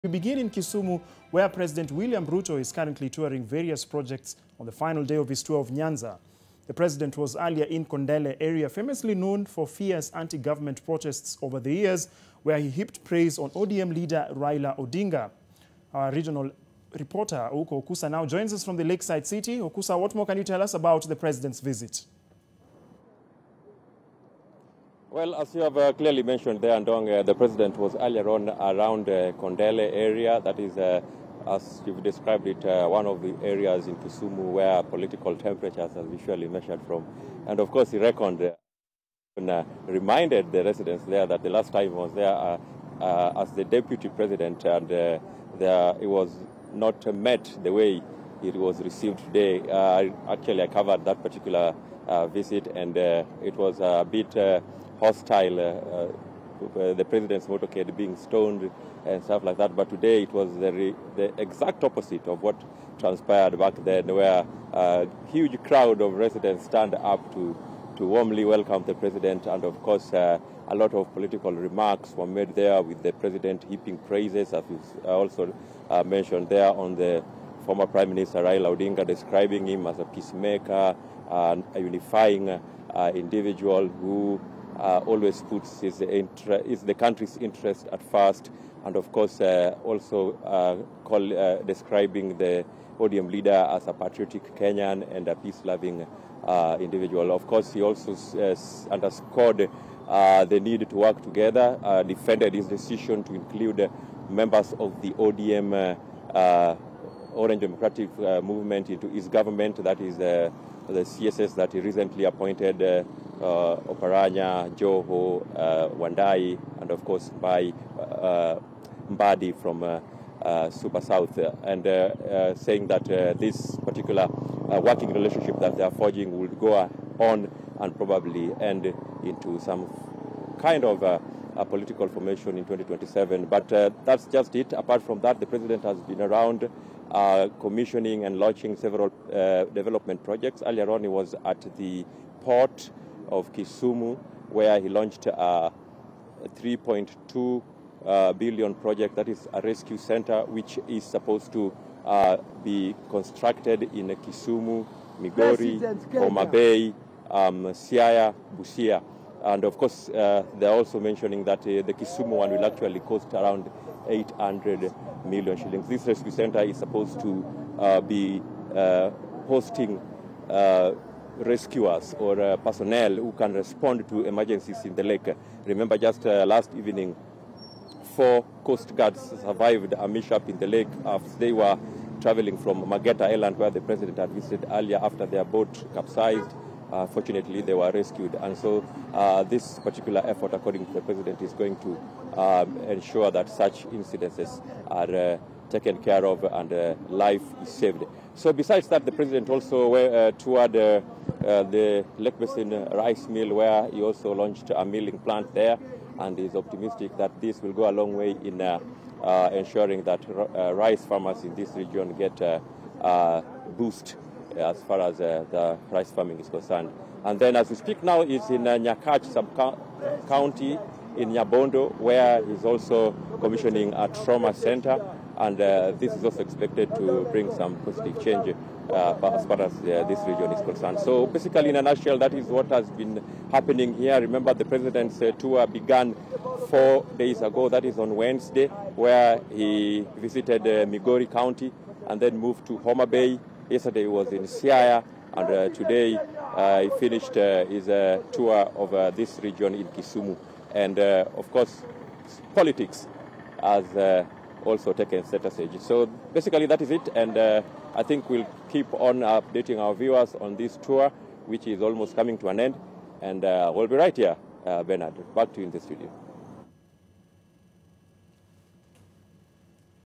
We begin in Kisumu, where President William Ruto is currently touring various projects on the final day of his tour of Nyanza. The president was earlier in Kondele area, famously known for fierce anti-government protests over the years, where he heaped praise on ODM leader Raila Odinga. Our regional reporter, Okusa, now joins us from the lakeside city. Okusa, what more can you tell us about the president's visit? Well, as you have clearly mentioned there, Ndong, the president was earlier on around Kondele area. That is, as you've described it, one of the areas in Kisumu where political temperatures are usually measured from. And of course, he reckoned and reminded the residents there that the last time he was there as the deputy president, and it was not met the way it was received today. Actually, I covered that particular visit, and it was a bit hostile, the president's motorcade being stoned and stuff like that. But today it was the exact opposite of what transpired back then, where a huge crowd of residents stand up to warmly welcome the president. And of course, a lot of political remarks were made there, with the president heaping praises, as is also mentioned there, on the former Prime Minister Raila Odinga, describing him as a peacemaker, a unifying individual who always puts the country's interest at first, and of course also describing the ODM leader as a patriotic Kenyan and a peace-loving individual. Of course, he also underscored the need to work together, defended his decision to include members of the ODM Orange Democratic Movement into his government, that is the CSS that he recently appointed, Oparanya, Joho, Wandai, and of course by Mbadi from Super South, and saying that this particular working relationship that they are forging will go on and probably end into some kind of a political formation in 2027. But that's just it. Apart from that, the president has been around commissioning and launching several development projects. Earlier on, he was at the port of Kisumu, where he launched a 3.2 billion project, that is a rescue center, which is supposed to be constructed in Kisumu, Migori, Homa Bay, Siaya, Busia. And of course, they're also mentioning that the Kisumu one will actually cost around 800 million shillings. This rescue center is supposed to be hosting rescuers or personnel who can respond to emergencies in the lake. Remember, just last evening, 4 Coast Guards survived a mishap in the lake as they were traveling from Mageta Island, where the president had visited earlier, after their boat capsized. Fortunately, they were rescued. And so this particular effort, according to the president, is going to ensure that such incidences are taken care of and life is saved. So besides that, the president also toured the Lake Basin rice mill, where he also launched a milling plant there, and is optimistic that this will go a long way in ensuring that rice farmers in this region get a boost as far as the rice farming is concerned. And then as we speak now, is in Nyakach sub-county in Nyabondo, where he's also commissioning a trauma center, and this is also expected to bring some positive change as far as this region is concerned. So basically, in a nutshell, that is what has been happening here. Remember, the president's tour began 4 days ago, that is on Wednesday, where he visited Migori County and then moved to Homa Bay. Yesterday he was in Siaya, and today he finished his tour of this region in Kisumu. And of course, politics has also taken center stage. So basically that is it, and I think we'll keep on updating our viewers on this tour, which is almost coming to an end. And we'll be right here, Bernard. Back to you in the studio.